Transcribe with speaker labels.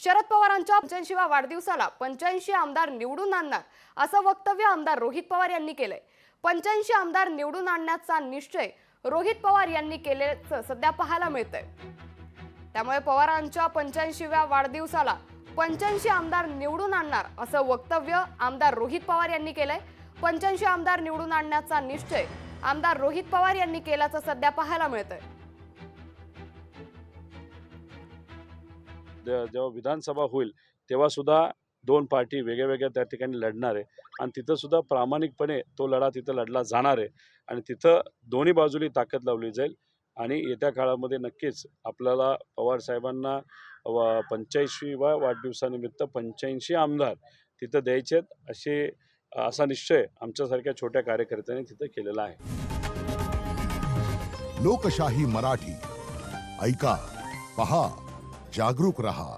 Speaker 1: शरद पवारांच्या 85व्या वाढदिवसाला 85 आमदार निवडून आणणार असं वक्तव्य आमदार रोहित पवार यांनी केलंय। 85 आमदार निवडून आणण्याचा निश्चय रोहित पवार यांनी केल्याचं सध्या पाहायला मिळतंय। त्यामुळे पवारांच्या 85व्या वाढदिवसाला 85 आमदार निवडून आणणार असं वक्तव्य आमदार रोहित पवार यांनी केलंय। 85 आमदार निवडून आणण्याचा निश्चय आमदार रोहित पवार यांनी केल्याचं सध्या पाहायला मिळतंय।
Speaker 2: जेव्हा विधानसभा होईल तेव्हा सुद्धा दोन पार्टी वेगवेगळ्या त्या ठिकाणी लढणार आहे आणि तिथं सुद्धा प्रामाणिकपणे तो लढा तिथं लढला जाणार आहे आणि तिथं दोन्ही बाजूनी ताकद लावली जाईल आणि येत्या काळामध्ये नक्कीच आपल्याला पवार साहेबांना 85व्या वाढदिवसानिमित्त 85 आमदार तिथं द्यायचे असा निश्चय आमच्यासारख्या छोट्या कार्यकर्त्यांनी तिथं केलेला आहे।
Speaker 3: लोकशाही मराठी ऐका, पहा, जागरूक रहा।